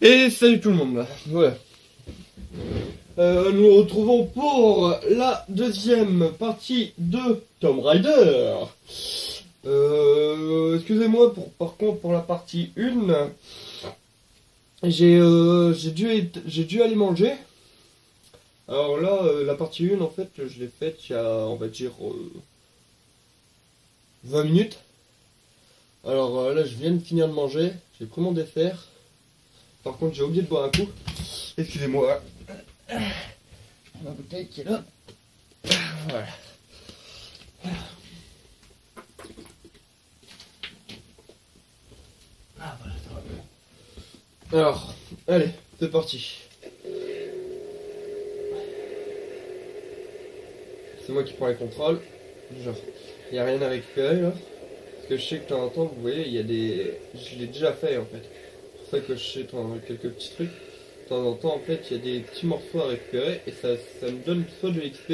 Et salut tout le monde là. Voilà. Nous nous retrouvons pour la deuxième partie de Tomb Raider. Excusez-moi par contre pour la partie 1. J'ai dû aller manger. Alors là, la partie 1 en fait, je l'ai faite il y a, on va dire, 20 minutes. Alors là, je viens de finir de manger. J'ai pris mon dessert. Par contre, j'ai oublié de boire un coup. Excusez-moi. Je prends ma bouteille qui est là. Voilà. Ah, voilà, ça va. Alors, allez, c'est parti. C'est moi qui prends les contrôles. Genre, il n'y a rien à récupérer là. Parce que je sais que de temps en temps, vous voyez, il y a des. Je l'ai déjà fait en fait. C'est pour ça que je sais quelques petits trucs. De temps en temps, en fait, il y a des petits morceaux à récupérer et ça me donne soit de l'XP.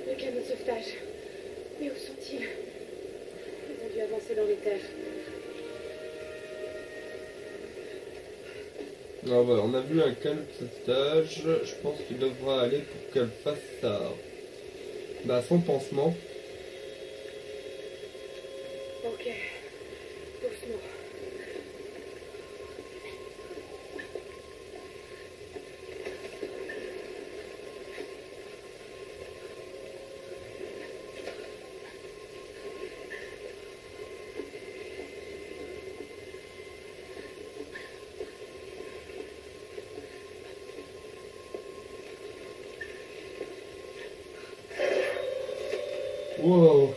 Le canot de sauvetage. Mais où sont-ils? Ils ont dû avancer dans les terres. Alors voilà, on a vu un canot de sauvetage. Je pense qu'il devra aller pour qu'elle fasse son pansement. Ok. Doucement. Wow.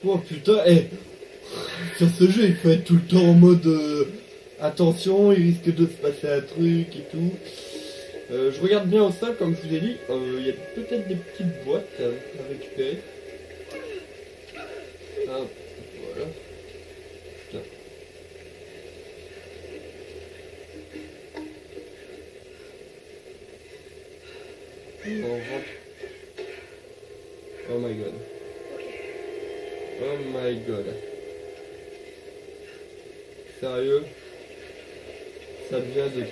Oh putain, sur ce jeu il faut être tout le temps en mode attention, il risque de se passer un truc et tout. Je regarde bien au sol, comme je vous ai dit, il y a peut-être des petites boîtes à récupérer. Ah, voilà. Putain. On rentre. Oh my god. Oh my god. Sérieux? Ça devient de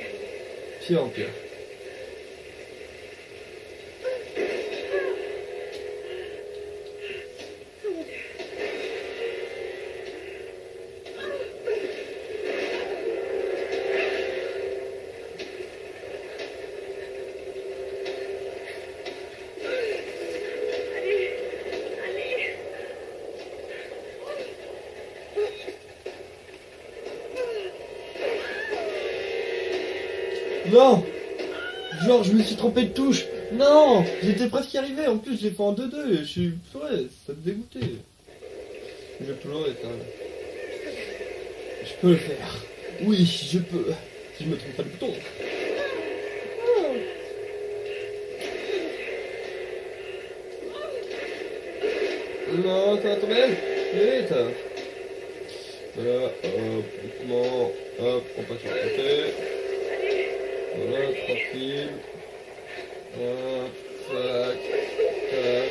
pire en pire. Non! Genre, je me suis trompé de touche! Non! J'étais presque arrivé, en plus j'ai fait en 2-2 et je suis. Ouais, ça me dégoûtait. Je vais pleurer, quand même. Je peux le faire. Oui, je peux. Si je me trompe pas de bouton. Non, ça va tomber. Vite. Voilà, hop, doucement. Hop, on passe sur le côté. Voilà, tranquille. Hop, tac, tac,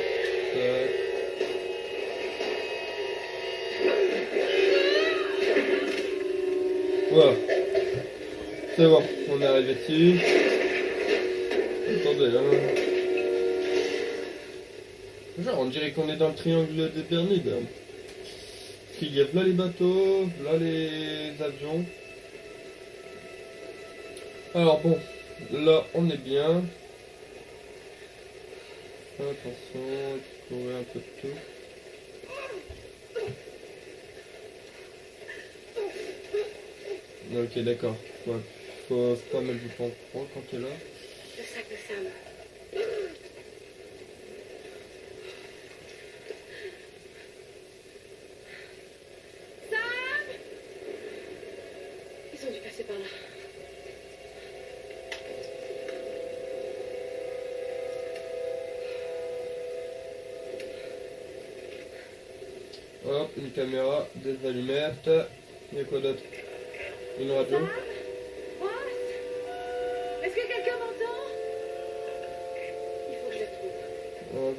tac. Voilà. C'est bon, on est arrivé dessus. Attendez, hein. Genre, on dirait qu'on est dans le triangle des Bermudes. Parce qu'il y a là les bateaux, là les avions. Alors bon, là on est bien. Attention, explorer un peu de tout. Ok, d'accord. Ouais, faut pas mettre du temps quand t'es là. Le sac de Sam. Sam! Ils ont dû passer par là. Hop, une caméra, des allumettes. Il y a quoi d'autre? Une radio. Sam? Ross? Est-ce que quelqu'un m'entend? Il faut que je le trouve. Hop.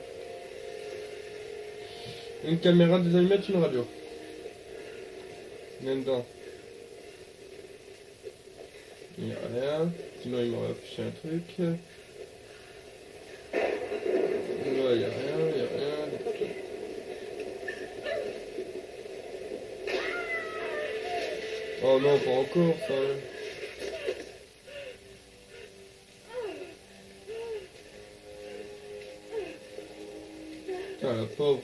Une caméra, des allumettes, une radio. Dedans. Il n'y a rien. Sinon il m'aurait affiché un truc. Là il n'y a rien, il n'y a rien. Oh non, pas encore ça. Putain la pauvre.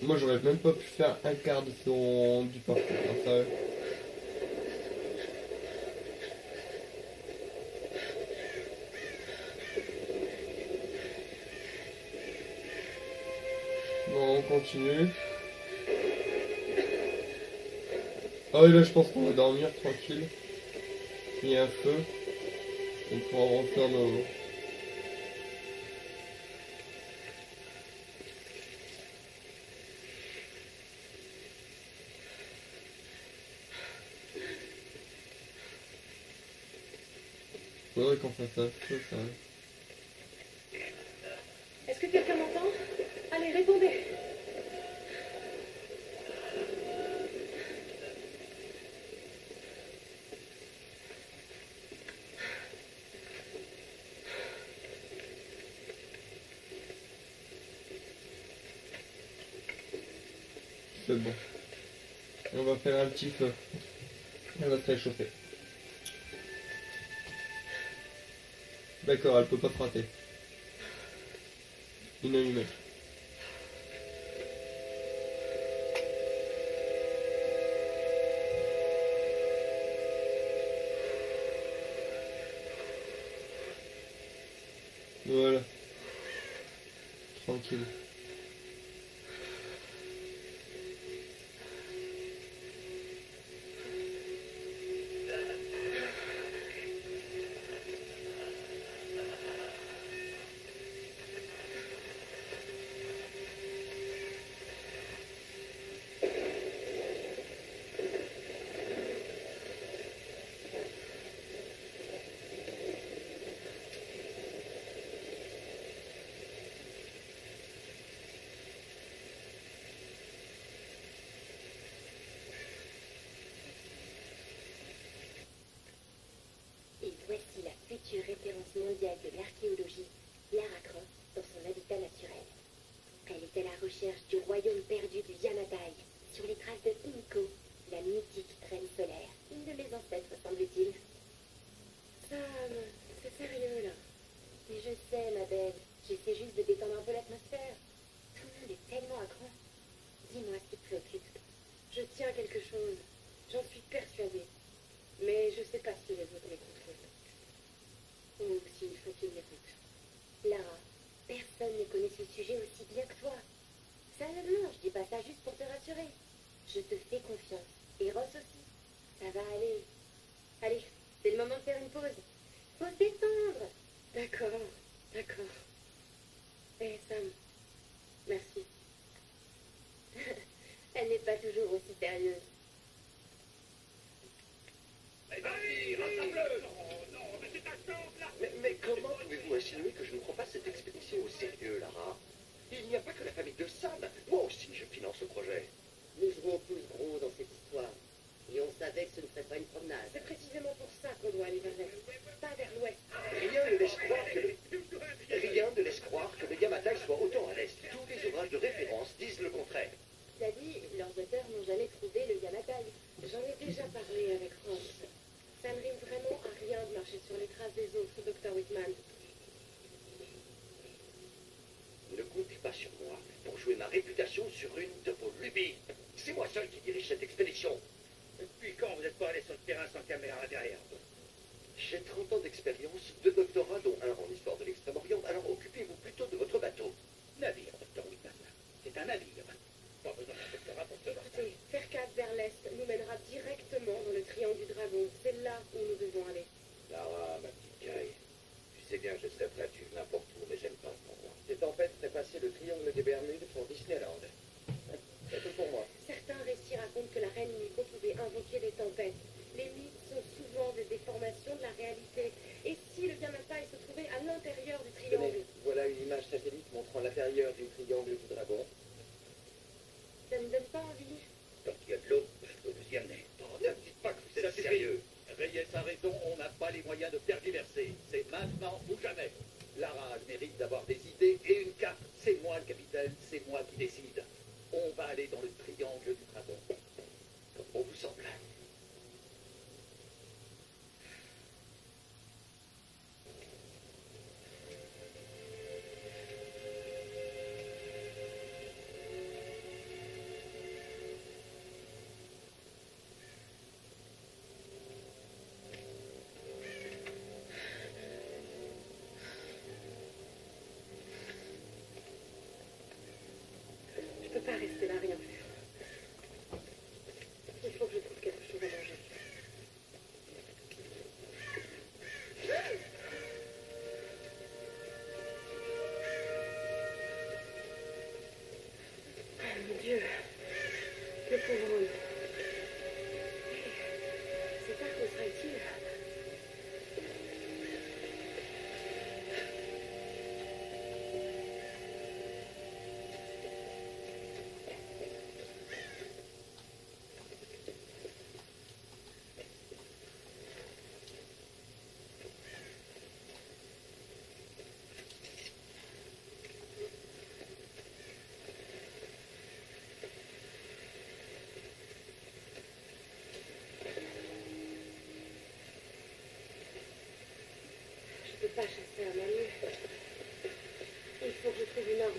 Moi j'aurais même pas pu faire un quart de son du parcours, hein, ça. Bon, on continue. Ah oui, là je pense qu'on va dormir tranquille. Il y a un feu. On pourra refaire nos... Faudrait qu'on fasse un feu, ça. Est-ce que quelqu'un m'entend? Allez, répondez. C'est bon. On va faire un petit feu. Elle va se réchauffer. D'accord, elle peut pas se rater. Une allumette. Voilà. Tranquille. Et voici la future référence mondiale de l'archéologie, Lara Croft, dans son habitat naturel. Elle est à la recherche du royaume perdu du Yamatai, sur les traces de Inko, la mythique reine solaire, une de mes ancêtres, semble-t-il. Sam, c'est sérieux là. Mais je sais, ma belle, j'essaie juste de détendre un peu l'atmosphère. Tout le monde est tellement à cran. Dis-moi ce qui te préoccupe. Je tiens quelque chose. J'en suis persuadée. Mais je sais pas si les autres m'écouteront. Ou s'il faut qu'ils m'écoutent. Lara, personne ne connaît ce sujet aussi bien que toi. Sérieusement, je dis pas ça juste pour te rassurer. Je te fais confiance. Et Ross aussi. Ça va aller. Allez, c'est le moment de faire une pause. Faut se détendre. D'accord, d'accord. Eh Sam, merci. Elle n'est pas toujours aussi sérieuse. Mais comment pouvez-vous insinuer que je ne prends pas cette expédition au sérieux, Lara? Il n'y a pas que la famille de Sam. Moi aussi, je finance le projet. Nous jouons tous gros dans cette histoire. Et on savait que ce ne serait pas une promenade. C'est précisément pour ça qu'on doit aller vers l'est, pas vers l'ouest. Rien ne laisse croire que le Yamatai soit autant à l'est. Tous les ouvrages de référence disent le contraire. Cela dit, leurs auteurs n'ont jamais trouvé le Yamatai. J'en ai déjà parlé avec Ross. Ça ne rime vraiment à rien de marcher sur les traces des autres, Dr. Whitman. Ne comptez pas sur moi pour jouer ma réputation sur une de vos lubies. C'est moi seul qui dirige cette expédition. Depuis quand vous n'êtes pas allé sur le terrain sans caméra derrière? J'ai 30 ans d'expérience, 2 doctorats, dont un en histoire de l'Extrême-Orient, alors occupez-vous plutôt de votre bateau. Navire, Dr. Whitman. C'est un navire. Pas besoin d'un doctorat pour savoir ça. Écoutez, faire cap vers l'est nous mènera directement dans le triangle du dragon. C'est là où nous devons aller. Lara, ma petite caille. Tu sais bien que je serais prêt à suivre n'importe où, mais j'aime pas ce endroit. Cette tempête ferait passer le triangle des Bermudes pour Disneyland. du triangle du dragon. Ça me donne pas envie. Quand il y a de l'eau, je peux vous y amener. Oh, ne me dites pas que vous Ça êtes suffit. sérieux. Reyes a raison, on n'a pas les moyens de tergiverser. C'est maintenant ou jamais. Lara a le mérite d'avoir des idées et une carte. C'est moi le capitaine, c'est moi qui décide. On va aller dans le triangle du dragon. Comme bon vous semble. Je peux pas rester là, rien faire. Il faut que je trouve quelque chose à manger. Oh mon Dieu, le pauvre homme. Cet arc me sera utile. Je peux pas chasser un ami. Il faut que je trouve une arme.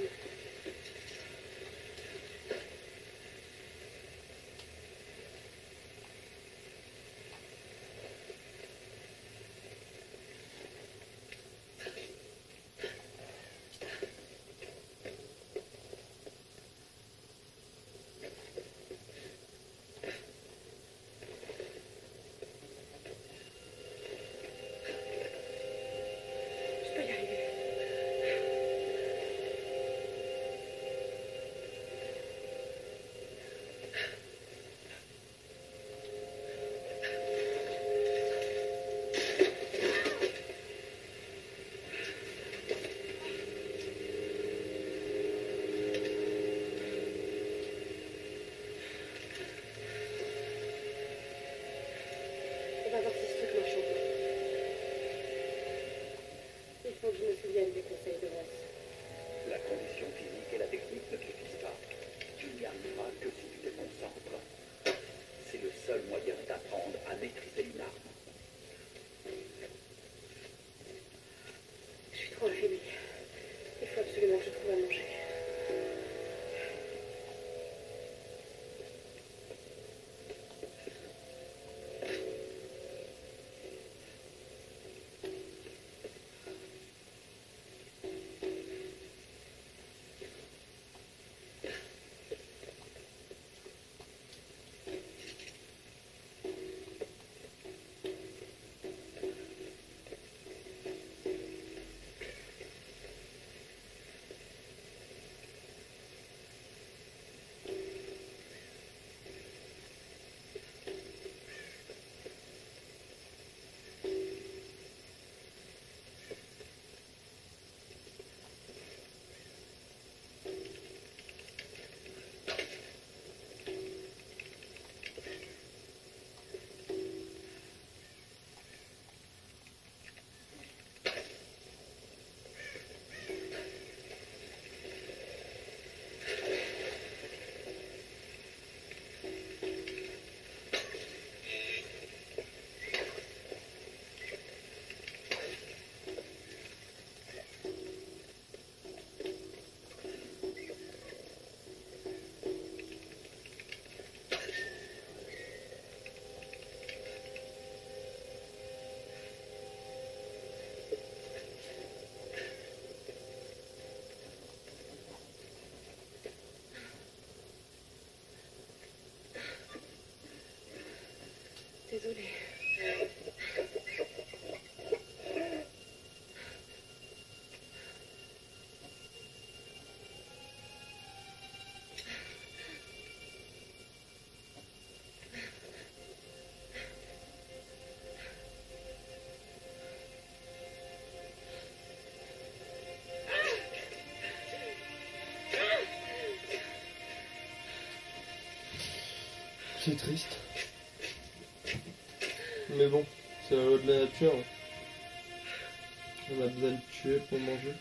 Je peux y arriver. On va voir si ce truc marche encore. Il faut que je me souvienne des conseils de Ross. La condition physique et la technique ne suffisent pas. Tu n'y arriveras que si tu te concentres. C'est le seul moyen d'apprendre à maîtriser une arme. Je suis trop affaiblie. Il faut absolument que je trouve à manger. C'est triste. Mais bon, c'est la loi de la nature. On a besoin de tuer pour manger.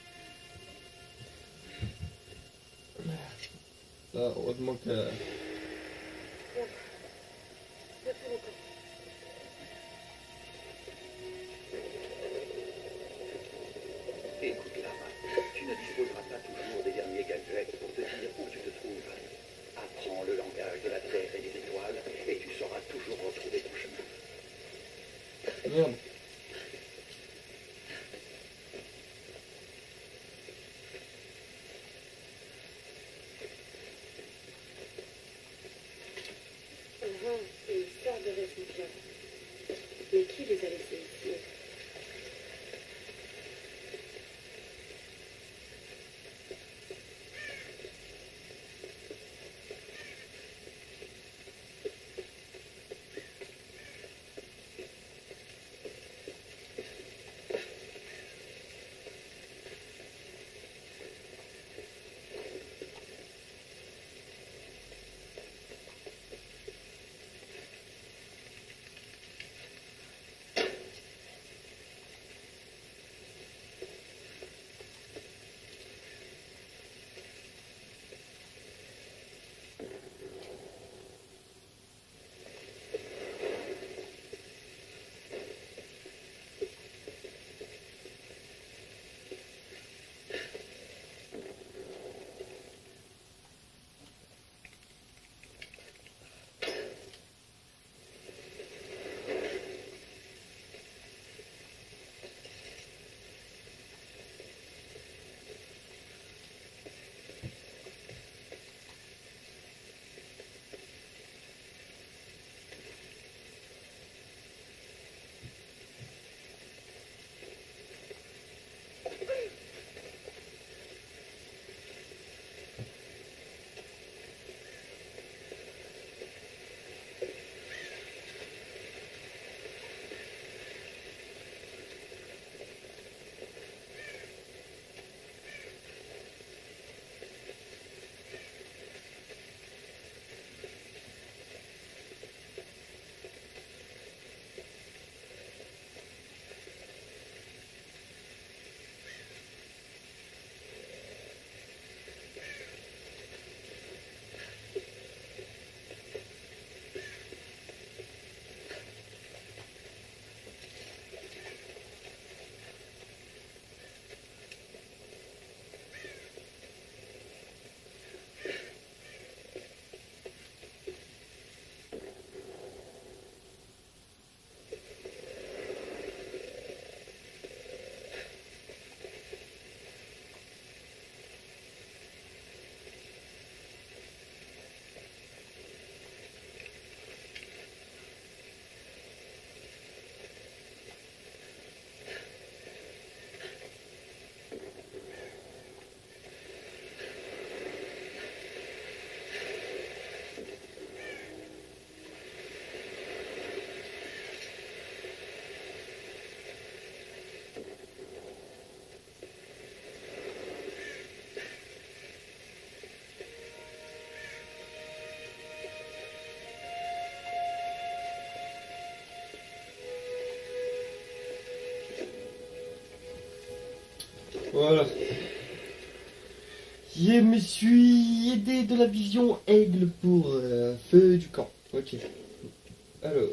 Ah, heureusement que... Écoute, Lara, tu ne disposeras pas toujours des derniers gadgets pour te dire où tu te trouves. Apprends le langage de la Terre et des étoiles, et tu sauras toujours retrouver ton chemin. Merde. C'est une histoire de réfugiés. Mais qui les a laissés ici? Voilà. Je me suis aidé de la vision aigle pour feu du camp. Ok. Alors.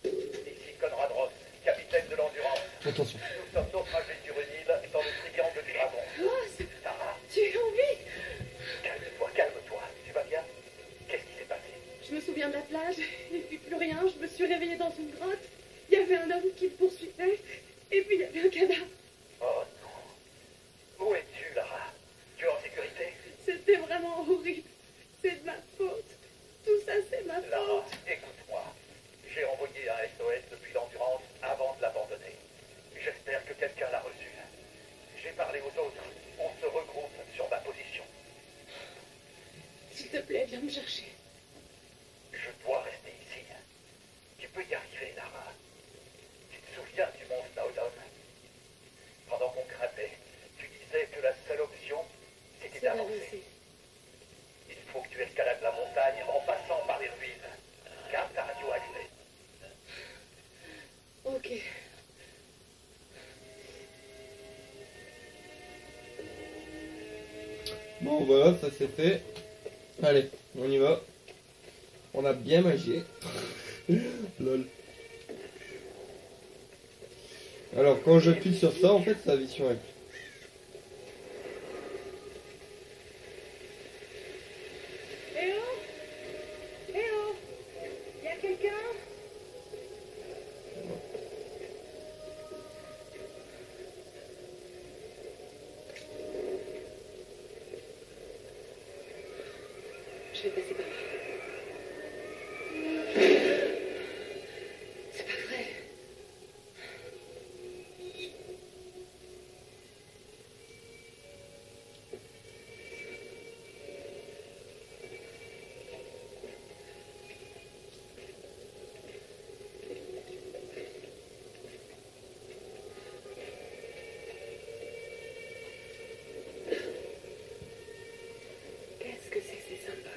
Ici Conrad Ross, capitaine de l'Endurance. Attention. Nous sommes naufragés sur une île dans le triangle du dragon. Sarah, Tu es en vie? calme-toi, calme-toi. Tu vas bien? Qu'est-ce qui s'est passé? Je me souviens de la plage, et puis plus rien. Je me suis réveillée dans une grotte. Il y avait un homme qui me poursuivait, et puis il y avait un cadavre. Oh non. Où es-tu, Lara? Tu es en sécurité? C'était vraiment horrible. C'est de ma faute. Tout ça, c'est ma Lara, faute. écoute-moi. J'ai envoyé un SOS depuis l'Endurance avant de Bon voilà, ça c'est fait. Allez, on y va. On a bien mangé. Lol. Alors quand j'appuie sur ça, en fait, ça vision avec. Eh oh! Eh oh! Y a quelqu'un? Je vais passer par là. C'est pas vrai. Qu'est-ce que c'est que ces symboles?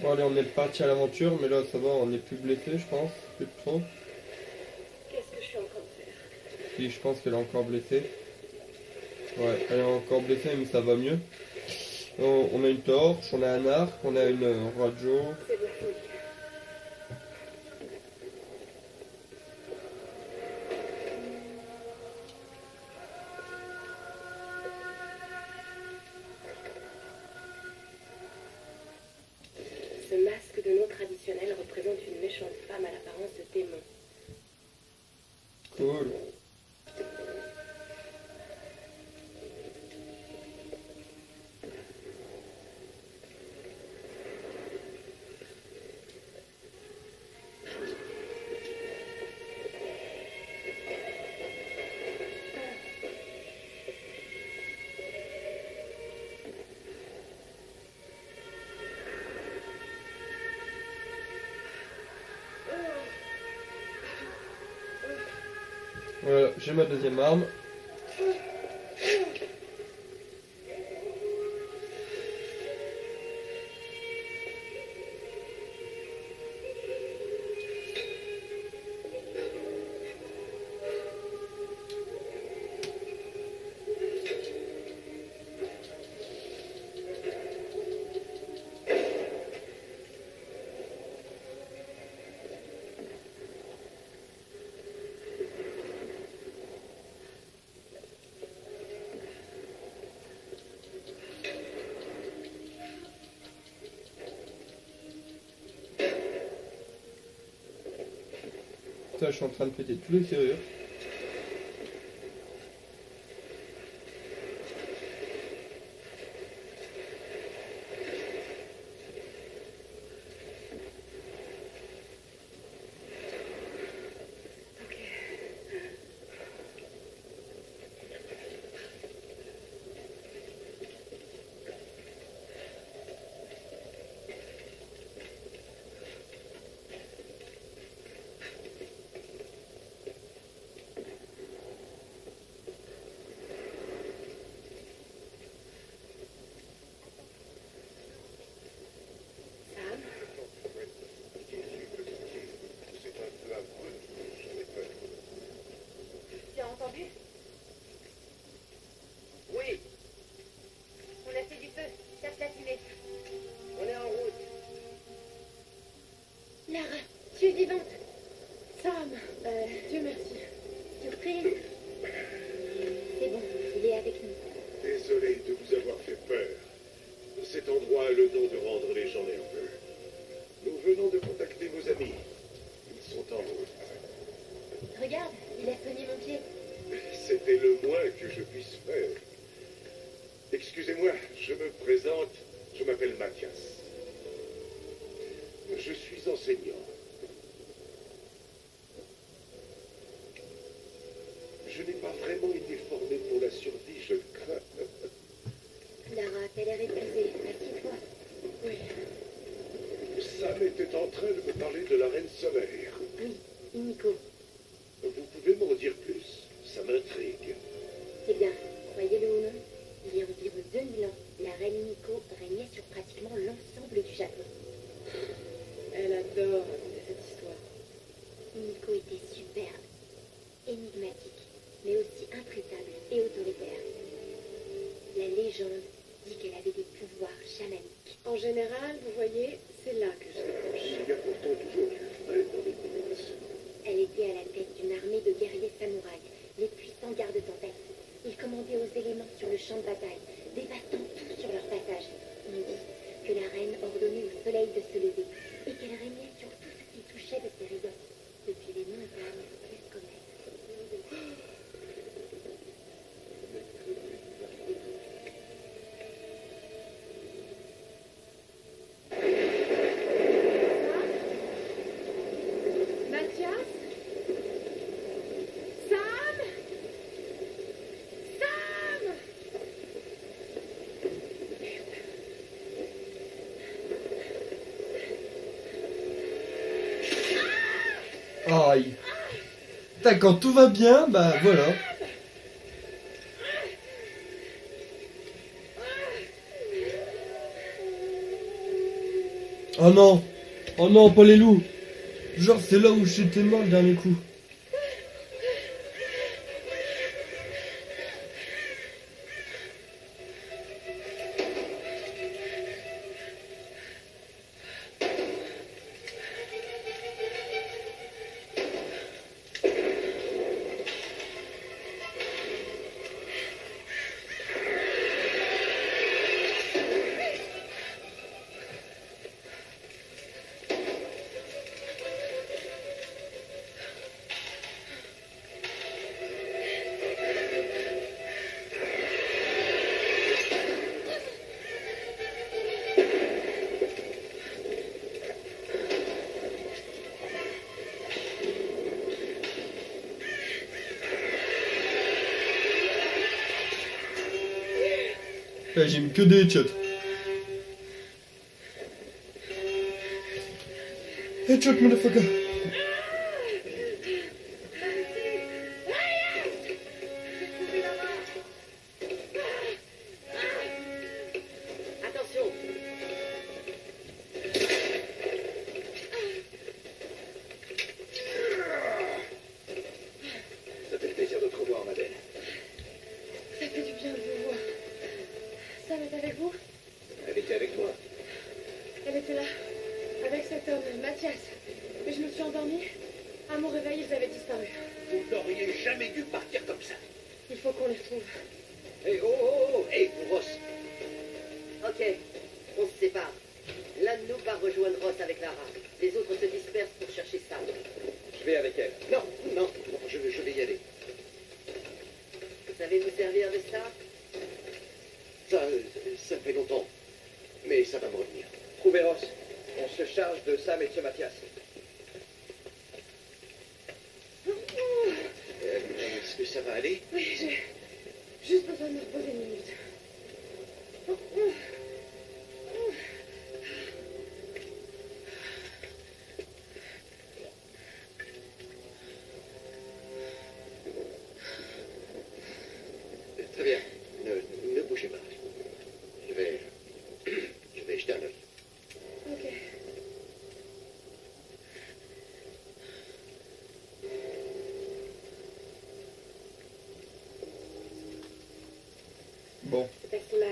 Bon allez, on est parti à l'aventure, mais là ça va, on est plus blessé je pense, plus trop. Qu'est-ce que je suis en train de faire? Si, je pense qu'elle est encore blessée. Ouais, elle est encore blessée, mais ça va mieux. On a une torche, on a un arc, on a une radio. C'est de la folie. Ce masque de nom traditionnel représente une méchante femme à l'apparence de démon. Cool. Voilà, j'ai ma deuxième arme. Putain, je suis en train de péter tous les serrures. Sam, tu as entendu? Oui, On a fait du feu, tape la fumée. on est en route. Lara, tu es vivante. Sam, Dieu merci. Surprise. C'est bon, il est avec nous. Désolé de vous avoir fait peur. Cet endroit a le don de rendre les gens nerveux. Nous venons de contacter vos amis. Ils sont en route. Regarde, il a soigné mon pied. C'était le moins que je puisse faire. Excusez-moi, je me présente. Je m'appelle Mathias. Je suis enseignant. Je n'ai pas vraiment été formé pour la survie, je le crains. Lara, t'as l'air épuisée. Assieds-toi. Oui. Sam était en train de me parler de la reine solaire. Oui, Nico. Vous pouvez m'en dire plus? Ça m'intrigue. C'est bien, croyez-le ou non, il y a environ 2000 ans, la reine Nico régnait sur pratiquement l'ensemble du Japon. Elle adore raconter cette histoire. Nico était superbe. énigmatique, mais aussi intraitable et autoritaire. La légende dit qu'elle avait des pouvoirs chamaniques. En général, vous voyez, c'est là que je décroche. Il y a pourtant toujours du vrai dans les contes. Elle était à la tête d'une armée de guerriers samouraïs, les puissants gardes-tempêtes. Ils commandaient aux éléments sur le champ de bataille, dévastant tout sur leur passage. On dit que la reine ordonnait au soleil de se lever et qu'elle régnait sur tout ce qui touchait de ses rayons. Depuis les montagnes jusqu'aux mers. Mathias? Sam? Sam? Aïe. Putain, quand tout va bien, bah voilà. Oh non. Oh non, pas les loups. Genre, c'est là où j'étais mort le dernier coup. Là, j'ai mis que des headshots. Headshot, motherfucker. Attention. Ça fait plaisir de te revoir, ma belle. Ça fait du bien de vous voir. Sam est avec vous? Elle était avec toi. Elle était là, avec cet homme, Mathias. Mais je me suis endormie. À mon réveil, ils avaient disparu. Vous n'auriez jamais dû partir comme ça. Il faut qu'on les retrouve. Hé, oh, oh, oh, hé, Ross. Ok, on se sépare. L'un de nous part rejoindre Ross avec Lara. Les autres se dispersent pour chercher Sam. Je vais avec elle. Non, non, je vais y aller. Vous savez vous servir de ça? Ça fait longtemps. Mais ça va me revenir. Trouvez Ross. On se charge de Sam et de ce Mathias. Est-ce que ça va aller? Oui, j'ai juste besoin de me reposer une minute. Très bien. Ne bougez pas. Je vais jeter un œil. Ok. Bon. C'est pas si mal.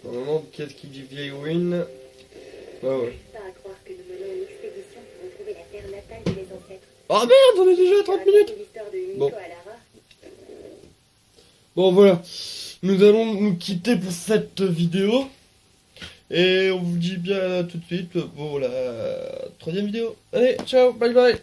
Normalement, qu'est-ce qu'il dit vieille ruine? Ouais, ouais. Ça à croire que nous menons une expédition pour retrouver la terre natale de mes ancêtres. Oh merde, on est déjà à 30 minutes. Raconter l'histoire de Unico Bon. à Lara. Bon, voilà. Nous allons nous quitter pour cette vidéo. Et on vous dit bien à tout de suite pour la 3e vidéo. Allez, ciao, bye bye.